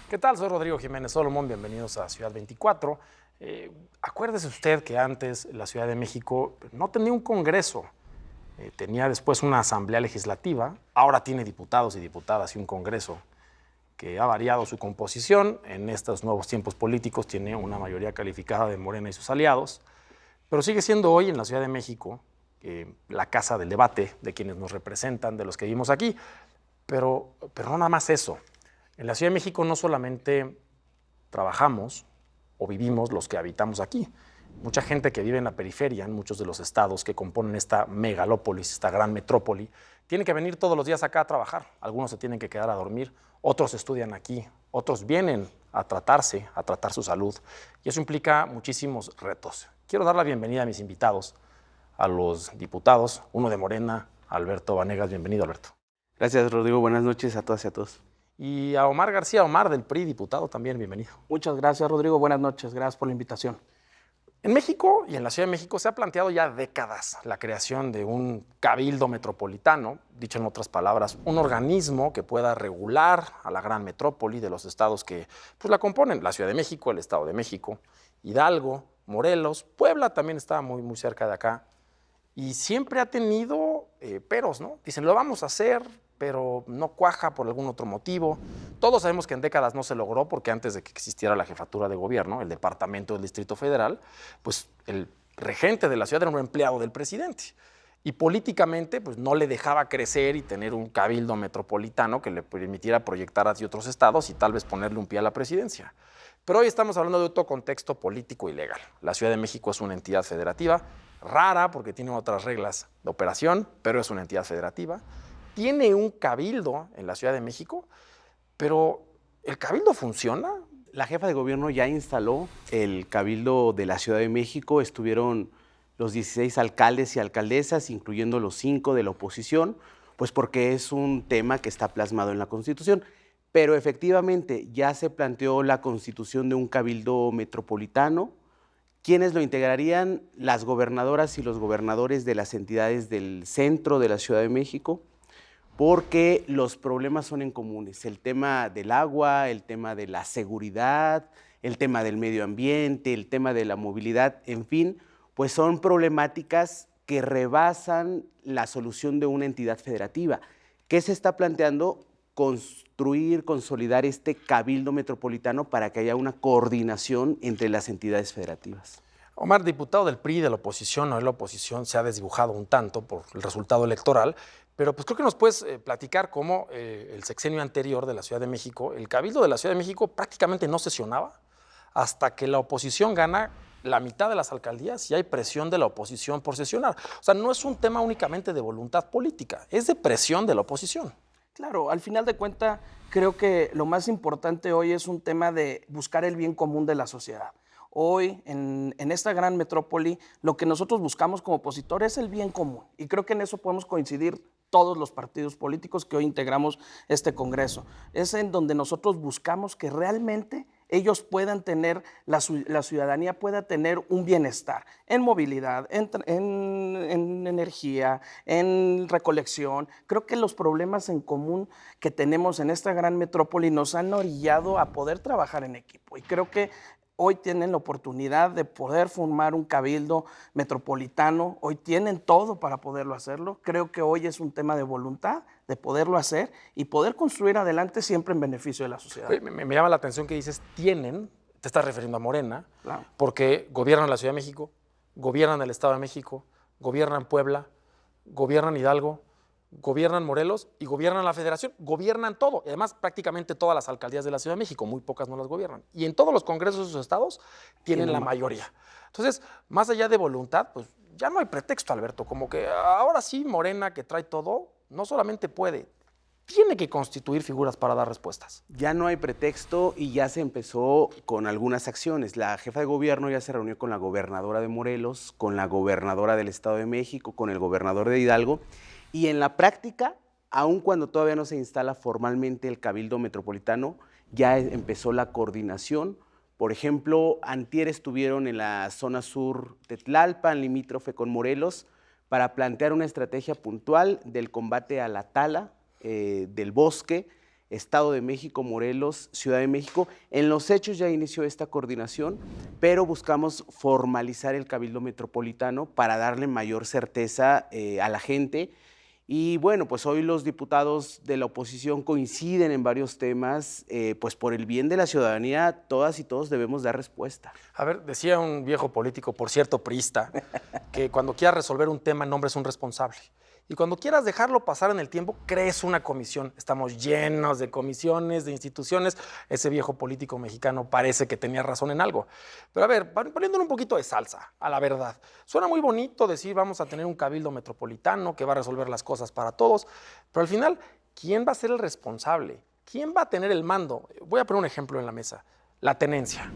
¿Qué tal? Soy Rodrigo Jiménez Solomón, bienvenidos a Ciudad 24. Acuérdese usted que antes la Ciudad de México no tenía un congreso, tenía después una asamblea legislativa, ahora tiene diputados y diputadas y un congreso que ha variado su composición. En estos nuevos tiempos políticos tiene una mayoría calificada de Morena y sus aliados, pero sigue siendo hoy en la Ciudad de México la casa del debate de quienes nos representan, de los que vivimos aquí, pero no nada más eso. En la Ciudad de México no solamente trabajamos o vivimos los que habitamos aquí. Mucha gente que vive en la periferia, en muchos de los estados que componen esta megalópolis, esta gran metrópoli, tiene que venir todos los días acá a trabajar. Algunos se tienen que quedar a dormir, otros estudian aquí, otros vienen a tratarse, a tratar su salud. Y eso implica muchísimos retos. Quiero dar la bienvenida a mis invitados, a los diputados, uno de Morena, Alberto Vanegas. Bienvenido, Alberto. Gracias, Rodrigo. Buenas noches a todas y a todos. Y a Omar García, Omar del PRI, diputado también, bienvenido. Muchas gracias, Rodrigo. Buenas noches. Gracias por la invitación. En México y en la Ciudad de México se ha planteado ya décadas la creación de un cabildo metropolitano, dicho en otras palabras, un organismo que pueda regular a la gran metrópoli de los estados que pues, la componen, la Ciudad de México, el Estado de México, Hidalgo, Morelos, Puebla también está muy cerca de acá, y siempre ha tenido peros, ¿no? Dicen, lo vamos a hacer, pero no cuaja por algún otro motivo. Todos sabemos que en décadas no se logró porque antes de que existiera la jefatura de gobierno, el departamento del Distrito Federal, pues el regente de la ciudad era un empleado del presidente. Y políticamente pues no le dejaba crecer y tener un cabildo metropolitano que le permitiera proyectar hacia otros estados y tal vez ponerle un pie a la presidencia. Pero hoy estamos hablando de otro contexto político y legal. La Ciudad de México es una entidad federativa, rara porque tiene otras reglas de operación, pero es una entidad federativa. Tiene un cabildo en la Ciudad de México, pero ¿el cabildo funciona? La jefa de gobierno ya instaló el cabildo de la Ciudad de México. Estuvieron los 16 alcaldes y alcaldesas, incluyendo los 5 de la oposición, pues porque es un tema que está plasmado en la Constitución. Pero efectivamente ya se planteó la constitución de un cabildo metropolitano. ¿Quiénes lo integrarían? Las gobernadoras y los gobernadores de las entidades del centro de la Ciudad de México, porque los problemas son en comunes. El tema del agua, el tema de la seguridad, el tema del medio ambiente, el tema de la movilidad, en fin, pues son problemáticas que rebasan la solución de una entidad federativa. ¿Qué se está planteando? Construir, consolidar este cabildo metropolitano para que haya una coordinación entre las entidades federativas. Omar, diputado del PRI, de la oposición, hoy la oposición se ha desdibujado un tanto por el resultado electoral, pero pues creo que nos puedes platicar cómo el sexenio anterior de la Ciudad de México, el cabildo de la Ciudad de México prácticamente no sesionaba hasta que la oposición gana la mitad de las alcaldías y hay presión de la oposición por sesionar. O sea, no es un tema únicamente de voluntad política, es de presión de la oposición. Claro, al final de cuentas, creo que lo más importante hoy es un tema de buscar el bien común de la sociedad. Hoy, en esta gran metrópoli, lo que nosotros buscamos como opositores es el bien común. Y creo que en eso podemos coincidir todos los partidos políticos que hoy integramos este Congreso. Es en donde nosotros buscamos que realmente ellos puedan tener, la ciudadanía pueda tener un bienestar en movilidad, en energía, en recolección. Creo que los problemas en común que tenemos en esta gran metrópoli nos han orillado a poder trabajar en equipo. Y creo que hoy tienen la oportunidad de poder formar un cabildo metropolitano, hoy tienen todo para poderlo hacerlo. Creo que hoy es un tema de voluntad, de poderlo hacer y poder construir adelante siempre en beneficio de la sociedad. Me llama la atención que dices tienen, te estás refiriendo a Morena, Claro. porque gobiernan la Ciudad de México, gobiernan el Estado de México, gobiernan Puebla, gobiernan Hidalgo, gobiernan Morelos y gobiernan la Federación, gobiernan todo. Y además, prácticamente todas las alcaldías de la Ciudad de México, muy pocas no las gobiernan. Y en todos los congresos de esos estados tienen la mayoría. Entonces, más allá de voluntad, pues ya no hay pretexto, Alberto. Como que ahora sí, Morena, que trae todo, no solamente puede, tiene que constituir figuras para dar respuestas. Ya no hay pretexto y ya se empezó con algunas acciones. La jefa de gobierno ya se reunió con la gobernadora de Morelos, con la gobernadora del Estado de México, con el gobernador de Hidalgo. Y en la práctica, aun cuando todavía no se instala formalmente el Cabildo Metropolitano, ya empezó la coordinación. Por ejemplo, antier estuvieron en la zona sur de Tlalpan, limítrofe con Morelos, para plantear una estrategia puntual del combate a la tala del bosque Estado de México, Morelos, Ciudad de México. En los hechos ya inició esta coordinación, pero buscamos formalizar el Cabildo Metropolitano para darle mayor certeza a la gente. Y bueno, pues hoy los diputados de la oposición coinciden en varios temas, pues por el bien de la ciudadanía, todas y todos debemos dar respuesta. A ver, decía un viejo político, por cierto, priista, que cuando quieras resolver un tema, nombres un responsable. Y cuando quieras dejarlo pasar en el tiempo, crees una comisión. Estamos llenos de comisiones, de instituciones. Ese viejo político mexicano parece que tenía razón en algo. Pero a ver, poniéndole un poquito de salsa a la verdad. Suena muy bonito decir vamos a tener un cabildo metropolitano que va a resolver las cosas para todos, pero al final, ¿quién va a ser el responsable? ¿Quién va a tener el mando? Voy a poner un ejemplo en la mesa. La tenencia.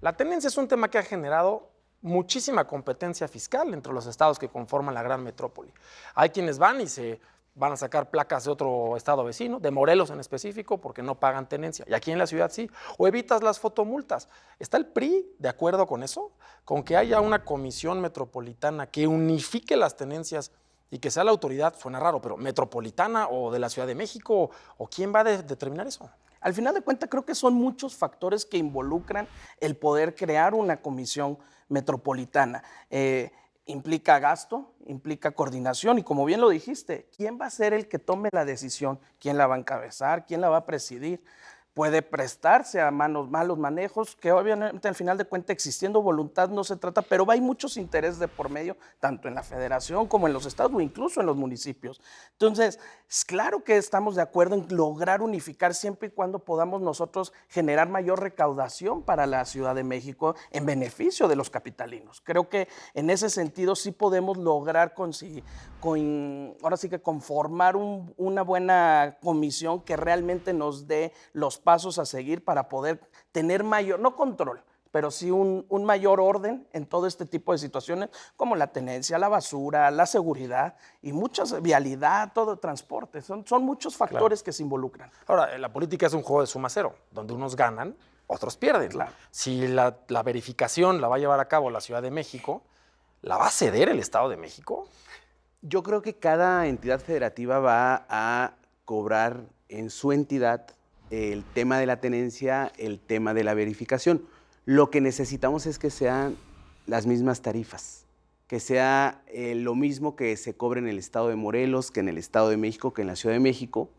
La tenencia es un tema que ha generado muchísima competencia fiscal entre los estados que conforman la gran metrópoli. Hay quienes van y se van a sacar placas de otro estado vecino, de Morelos en específico, porque no pagan tenencia. Y aquí en la ciudad sí. O evitas las fotomultas. ¿Está el PRI de acuerdo con eso? Con que haya una comisión metropolitana que unifique las tenencias y que sea la autoridad, suena raro, pero metropolitana o de la Ciudad de México, o quién va a determinar eso. Al final de cuentas, creo que son muchos factores que involucran el poder crear una comisión metropolitana. Implica gasto, implica coordinación y como bien lo dijiste, ¿quién va a ser el que tome la decisión? ¿Quién la va a encabezar? ¿Quién la va a presidir? Puede prestarse a malos manejos, que obviamente al final de cuentas existiendo voluntad no se trata, pero hay muchos intereses de por medio, tanto en la federación como en los estados o incluso en los municipios. Entonces, es claro que estamos de acuerdo en lograr unificar siempre y cuando podamos nosotros generar mayor recaudación para la Ciudad de México en beneficio de los capitalinos. Creo que en ese sentido sí podemos lograr ahora sí que conformar una buena comisión que realmente nos dé los pasos a seguir para poder tener mayor, no control, pero sí un mayor orden en todo este tipo de situaciones, como la tenencia, la basura, la seguridad y muchas, vialidad, todo transporte. Son muchos factores que se involucran. Ahora, la política es un juego de suma cero, donde unos ganan, otros pierden. Claro. Si la verificación la va a llevar a cabo la Ciudad de México, ¿la va a ceder el Estado de México? Yo creo que cada entidad federativa va a cobrar en su entidad el tema de la tenencia, el tema de la verificación. Lo que necesitamos es que sean las mismas tarifas, que sea lo mismo que se cobre en el estado de Morelos, que en el Estado de México, que en la Ciudad de México,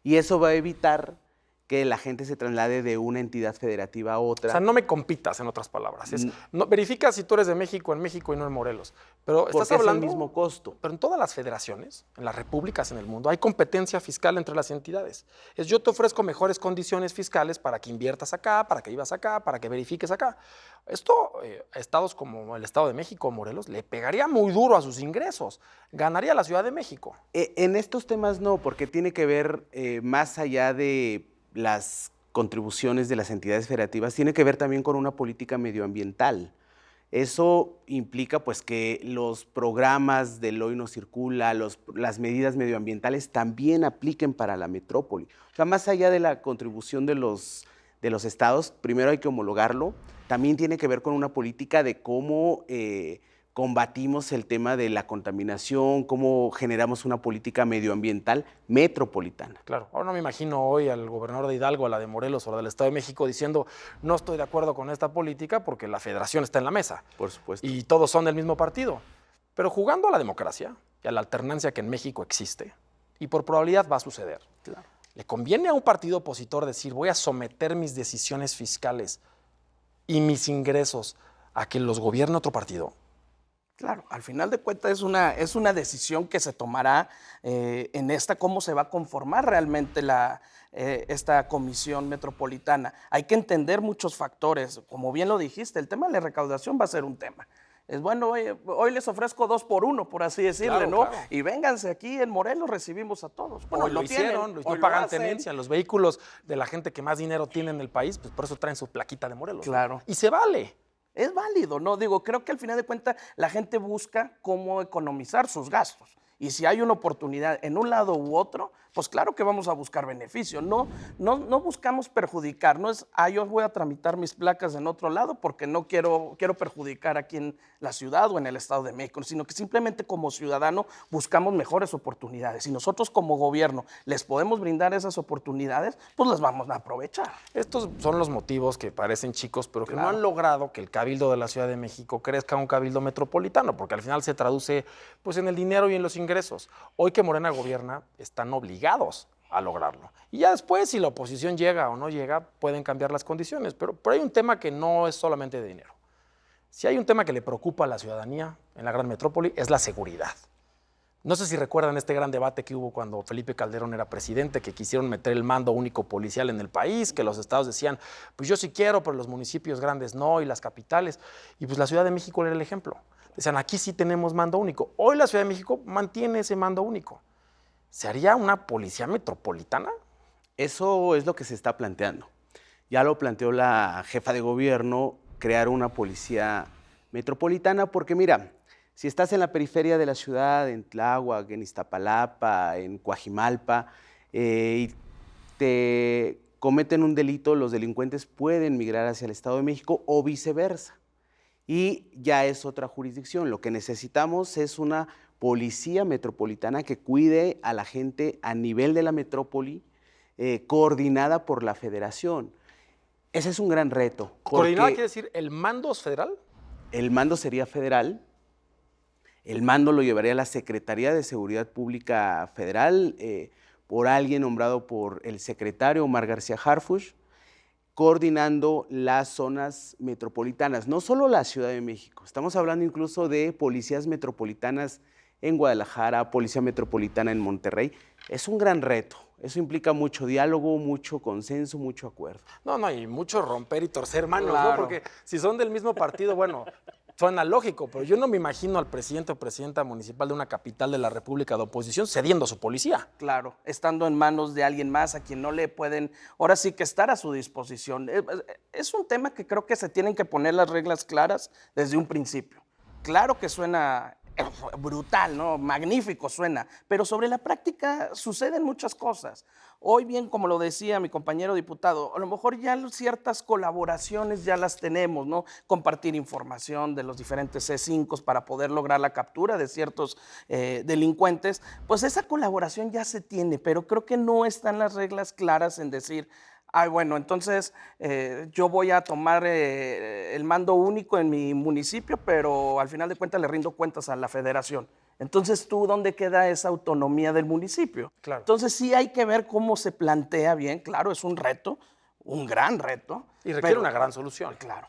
y eso va a evitar que la gente se traslade de una entidad federativa a otra. O sea, no me compitas, en otras palabras. Verifica si tú eres de México y no en Morelos. Pero estás hablando es el mismo costo. Pero en todas las federaciones, en las repúblicas en el mundo, hay competencia fiscal entre las entidades. Yo te ofrezco mejores condiciones fiscales para que inviertas acá, para que vivas acá, para que verifiques acá. Esto, estados como el Estado de México o Morelos, le pegaría muy duro a sus ingresos. Ganaría la Ciudad de México. En estos temas no, porque tiene que ver más allá de las contribuciones de las entidades federativas, tiene que ver también con una política medioambiental. Eso implica pues que los programas del Hoy No Circula, las medidas medioambientales también apliquen para la metrópoli. O sea, más allá de la contribución de los estados, primero hay que homologarlo, también tiene que ver con una política de cómo combatimos el tema de la contaminación, cómo generamos una política medioambiental metropolitana. Claro, ahora no me imagino hoy al gobernador de Hidalgo, a la de Morelos o la del Estado de México diciendo no estoy de acuerdo con esta política porque la federación está en la mesa. Por supuesto. Y todos son del mismo partido. Pero jugando a la democracia y a la alternancia que en México existe, y por probabilidad va a suceder, Claro. ¿le conviene a un partido opositor decir voy a someter mis decisiones fiscales y mis ingresos a que los gobierne otro partido? Claro, al final de cuentas es una decisión que se tomará en cómo se va a conformar realmente esta comisión metropolitana. Hay que entender muchos factores, como bien lo dijiste, el tema de la recaudación va a ser un tema. Es bueno, hoy les ofrezco 2 por 1, por así decirle, Claro, ¿no? claro. Y vénganse aquí en Morelos, recibimos a todos. Bueno, Hoy lo hicieron, tienen, no hoy lo pagan hacen. tenencia. Los vehículos de la gente que más dinero tiene en el país, pues por eso traen su plaquita de Morelos. Claro. Y se vale. Es válido, ¿no? Digo, creo que al final de cuentas la gente busca cómo economizar sus gastos. Y si hay una oportunidad en un lado u otro, pues claro que vamos a buscar beneficio. No buscamos perjudicar, no es, yo voy a tramitar mis placas en otro lado porque no quiero perjudicar aquí en la ciudad o en el Estado de México, sino que simplemente como ciudadano buscamos mejores oportunidades. Si nosotros como gobierno les podemos brindar esas oportunidades, pues las vamos a aprovechar. Estos son los motivos que parecen chicos, pero que no han logrado que el Cabildo de la Ciudad de México crezca un cabildo metropolitano, porque al final se traduce pues, en el dinero y en los ingresos. Hoy que Morena gobierna, están obligados a lograrlo. Y ya después, si la oposición llega o no llega, pueden cambiar las condiciones. Pero hay un tema que no es solamente de dinero. Si hay un tema que le preocupa a la ciudadanía en la gran metrópoli, es la seguridad. No sé si recuerdan este gran debate que hubo cuando Felipe Calderón era presidente, que quisieron meter el mando único policial en el país, que los estados decían, pues yo sí quiero, pero los municipios grandes no, y las capitales. Y pues la Ciudad de México era el ejemplo. Decían, aquí sí tenemos mando único. Hoy la Ciudad de México mantiene ese mando único. ¿Se haría una policía metropolitana? Eso es lo que se está planteando. Ya lo planteó la jefa de gobierno, crear una policía metropolitana, porque mira, si estás en la periferia de la ciudad, en Tláhuac, en Iztapalapa, en Coajimalpa, y te cometen un delito, los delincuentes pueden migrar hacia el Estado de México o viceversa. Y ya es otra jurisdicción. Lo que necesitamos es una policía metropolitana que cuide a la gente a nivel de la metrópoli, coordinada por la federación. Ese es un gran reto. ¿Coordinada quiere decir el mando es federal? El mando sería federal. El mando lo llevaría la Secretaría de Seguridad Pública Federal por alguien nombrado por el secretario Omar García Harfuch, coordinando las zonas metropolitanas, no solo la Ciudad de México. Estamos hablando incluso de policías metropolitanas en Guadalajara, policía metropolitana en Monterrey. Es un gran reto. Eso implica mucho diálogo, mucho consenso, mucho acuerdo. No, y mucho romper y torcer manos, Claro. ¿no? Porque si son del mismo partido, bueno, suena lógico, pero yo no me imagino al presidente o presidenta municipal de una capital de la República de oposición cediendo a su policía. Claro, estando en manos de alguien más a quien no le pueden, ahora sí que estar a su disposición. Es un tema que creo que se tienen que poner las reglas claras desde un principio. Claro que suena brutal, ¿no? Magnífico suena, pero sobre la práctica suceden muchas cosas. Hoy bien, como lo decía mi compañero diputado, a lo mejor ya ciertas colaboraciones ya las tenemos, ¿no? Compartir información de los diferentes C5 para poder lograr la captura de ciertos delincuentes, pues esa colaboración ya se tiene, pero creo que no están las reglas claras en decir, bueno, entonces yo voy a tomar el mando único en mi municipio, pero al final de cuentas le rindo cuentas a la federación. Entonces, ¿tú dónde queda esa autonomía del municipio? Claro. Entonces, sí hay que ver cómo se plantea bien. Claro, es un reto, un gran reto. Y requiere una gran solución. Claro.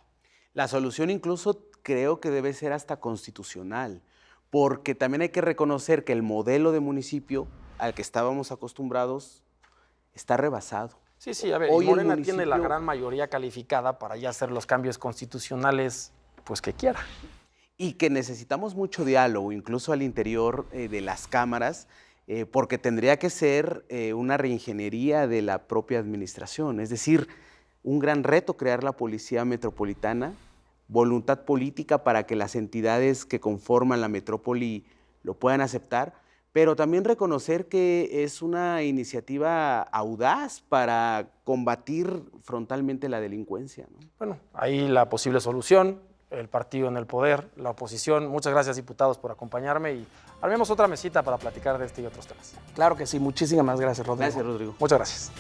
La solución incluso creo que debe ser hasta constitucional, porque también hay que reconocer que el modelo de municipio al que estábamos acostumbrados está rebasado. Sí, a ver, Hoy y Morena el tiene la municipio- gran mayoría calificada para ya hacer los cambios constitucionales, pues que quiera. Y que necesitamos mucho diálogo, incluso al interior de las cámaras, porque tendría que ser una reingeniería de la propia administración. Es decir, un gran reto crear la policía metropolitana, voluntad política para que las entidades que conforman la metrópoli lo puedan aceptar, pero también reconocer que es una iniciativa audaz para combatir frontalmente la delincuencia, ¿no? Bueno, ahí la posible solución, el partido en el poder, la oposición. Muchas gracias, diputados, por acompañarme y armemos otra mesita para platicar de este y otros temas. Claro que sí. Muchísimas gracias, Rodrigo. Gracias, Rodrigo. Muchas gracias.